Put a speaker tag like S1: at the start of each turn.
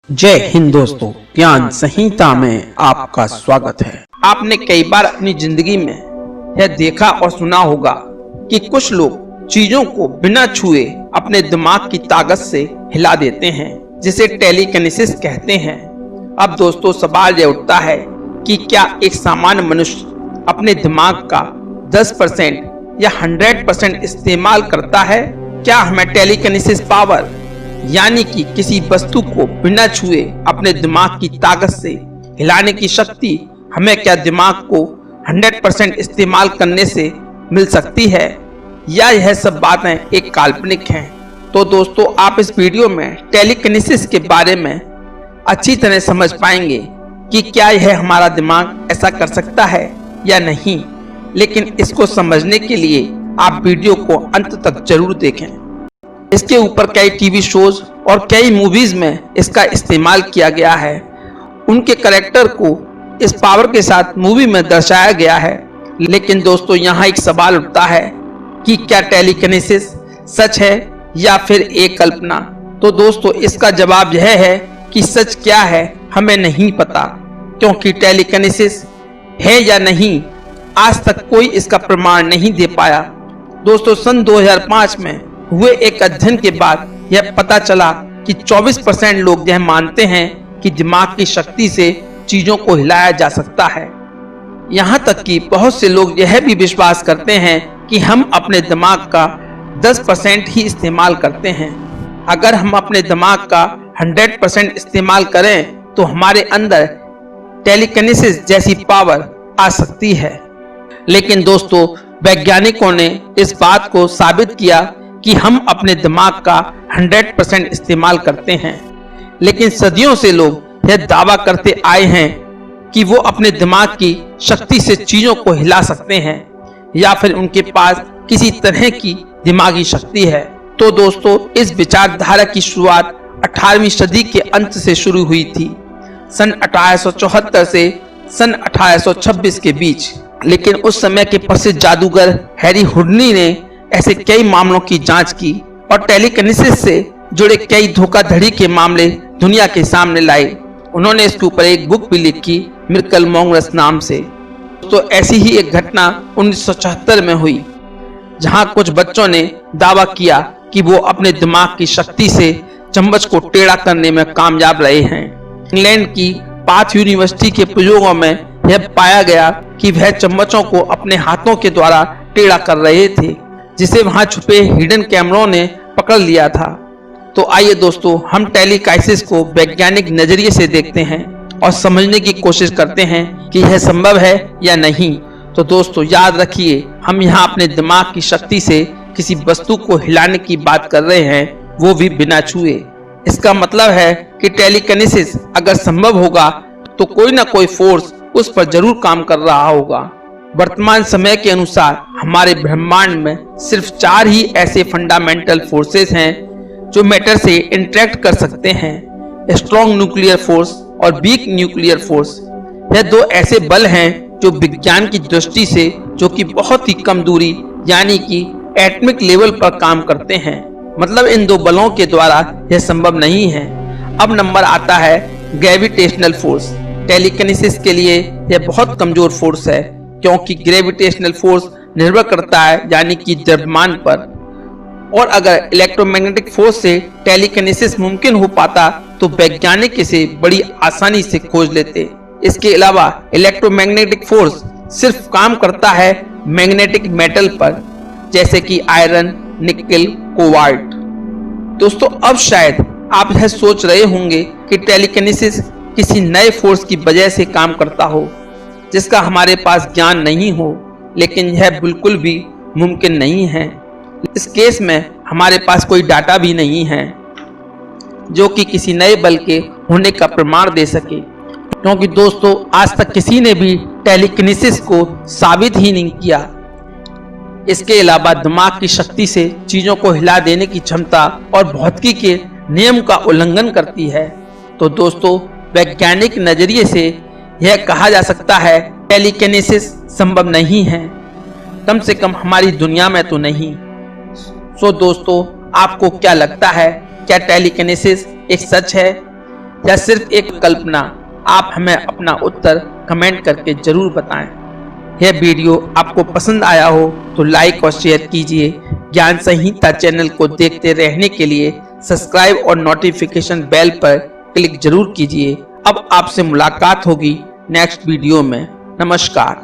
S1: जय हिंद दोस्तों, ज्ञान संहिता में आपका स्वागत है। आपने कई बार अपनी जिंदगी में यह देखा और सुना होगा कि कुछ लोग चीजों को बिना छुए अपने दिमाग की ताकत से हिला देते हैं, जिसे टेलीकिनेसिस कहते हैं। अब दोस्तों सवाल यह उठता है कि क्या एक सामान्य मनुष्य अपने दिमाग का 10% या 100% इस्तेमाल करता है? क्या हमें टेलीकिनेसिस पावर यानी कि किसी वस्तु को बिना छुए अपने दिमाग की ताकत से हिलाने की शक्ति हमें क्या दिमाग को 100% इस्तेमाल करने से मिल सकती है, या यह सब बातें एक काल्पनिक हैं? तो दोस्तों आप इस वीडियो में टेलीकिनेसिस के बारे में अच्छी तरह समझ पाएंगे कि क्या यह हमारा दिमाग ऐसा कर सकता है या नहीं। लेकिन इसको समझने के लिए आप वीडियो को अंत तक जरूर देखें। इसके ऊपर कई टीवी शोज और कई मूवीज में इसका इस्तेमाल किया गया है। उनके कैरेक्टर को इस पावर के साथ मूवी में दर्शाया गया है। लेकिन दोस्तों यहाँ एक सवाल उठता है कि क्या टेलीकिनेसिस सच है या फिर एक कल्पना? तो दोस्तों इसका जवाब यह है कि सच क्या है हमें नहीं पता, क्योंकि टेलीकिनेसिस है या नहीं आज तक कोई इसका प्रमाण नहीं दे पाया। दोस्तों सन 2005 में हुए एक अध्ययन के बाद यह पता चला कि 24% लोग यह मानते हैं कि दिमाग की शक्ति से चीजों को हिलाया जा सकता है। यहाँ तक कि बहुत से लोग यह भी विश्वास करते हैं कि हम अपने दिमाग का 10% ही इस्तेमाल करते हैं। अगर हम अपने दिमाग का 100% इस्तेमाल करें तो हमारे अंदर टेलीकिनेसिस जैसी पावर आ सकती है। लेकिन दोस्तों वैज्ञानिकों ने इस बात को साबित किया कि हम अपने दिमाग का 100% इस्तेमाल करते हैं। लेकिन सदियों से लोग यह दावा करते आए हैं कि वो अपने दिमाग की शक्ति से चीजों को हिला सकते हैं, या फिर उनके पास किसी तरह की दिमागी शक्ति है। तो दोस्तों इस विचारधारा की शुरुआत 18वीं सदी के अंत से शुरू हुई थी, सन 1874 से सन 1826 के बीच। लेकिन उस समय के प्रसिद्ध जादूगर हैरी हुडनी ने ऐसे कई मामलों की जांच की और टेलीकिनेसिस से जुड़े कई धोखाधड़ी के मामले दुनिया के सामने लाए। उन्होंने इसके ऊपर एक बुक भी लिखी मिरेकल मॉन्गर्स नाम से। तो ऐसी ही एक घटना 1974 में हुई, जहां कुछ बच्चों ने दावा किया कि वो अपने दिमाग की शक्ति से चम्मच को टेढ़ा करने में कामयाब रहे हैं। इंग्लैंड की पाथ यूनिवर्सिटी के प्रयोगों में यह पाया गया कि वह चम्मचों को अपने हाथों के द्वारा टेढ़ा कर रहे थे, जिसे वहां छुपे हिडन कैमरों ने पकड़ लिया था। तो आइए दोस्तों हम टेलीकिनेसिस को वैज्ञानिक नजरिए से देखते हैं और समझने की कोशिश करते हैं कि यह संभव है या नहीं। तो दोस्तों याद रखिए, हम यहाँ अपने दिमाग की शक्ति से किसी वस्तु को हिलाने की बात कर रहे हैं, वो भी बिना छुए। इसका मतलब है कि टेलीकिनेसिस अगर संभव होगा तो कोई ना कोई फोर्स उस पर जरूर काम कर रहा होगा। वर्तमान समय के अनुसार हमारे ब्रह्मांड में सिर्फ 4 ही ऐसे फंडामेंटल फोर्सेस हैं जो मैटर से इंटरेक्ट कर सकते हैं, स्ट्रॉन्ग न्यूक्लियर फोर्स और वीक न्यूक्लियर फोर्स। यह 2 ऐसे बल हैं जो विज्ञान की दृष्टि से जो कि बहुत ही कम दूरी यानी कि एटॉमिक लेवल पर काम करते हैं। मतलब इन 2 बलों के द्वारा यह संभव नहीं है। अब नंबर आता है ग्रेविटेशनल फोर्स। टेलीकिनेसिस के लिए यह बहुत कमजोर फोर्स है, क्योंकि ग्रेविटेशनल फोर्स निर्भर करता है यानी कि द्रव्यमान पर। और अगर इलेक्ट्रोमैग्नेटिक फोर्स से टेलीकिनेसिस मुमकिन हो पाता तो वैज्ञानिक इसे बड़ी आसानी से खोज लेते। इसके अलावा इलेक्ट्रोमैग्नेटिक फोर्स सिर्फ काम करता है मैग्नेटिक मेटल पर, जैसे कि आयरन, निकेल, कोबाल्ट। दोस्तों अब शायद आप यह सोच रहे होंगे कि टेलीकिनेसिस किसी नए फोर्स की वजह से काम करता हो जिसका हमारे पास ज्ञान नहीं हो, लेकिन यह बिल्कुल भी मुमकिन नहीं है। इस केस में हमारे पास कोई डाटा भी नहीं है जो कि किसी नए बल के होने का प्रमाण दे सके, क्योंकि दोस्तों आज तक किसी ने भी टेलीकिनेसिस को साबित ही नहीं किया। इसके अलावा दिमाग की शक्ति से चीजों को हिला देने की क्षमता और भौतिकी के नियम का उल्लंघन करती है। तो दोस्तों वैज्ञानिक नजरिए से यह कहा जा सकता है टेलीकिनेसिस संभव नहीं है, कम से कम हमारी दुनिया में तो नहीं। सो दोस्तों आपको क्या लगता है, क्या टेलीकिनेसिस एक सच है या सिर्फ एक कल्पना? आप हमें अपना उत्तर कमेंट करके जरूर बताएं। यह वीडियो आपको पसंद आया हो तो लाइक और शेयर कीजिए। ज्ञान संहिता चैनल को देखते रहने के लिए सब्सक्राइब और नोटिफिकेशन बेल पर क्लिक जरूर कीजिए। अब आपसे मुलाकात होगी नेक्स्ट वीडियो में। नमस्कार।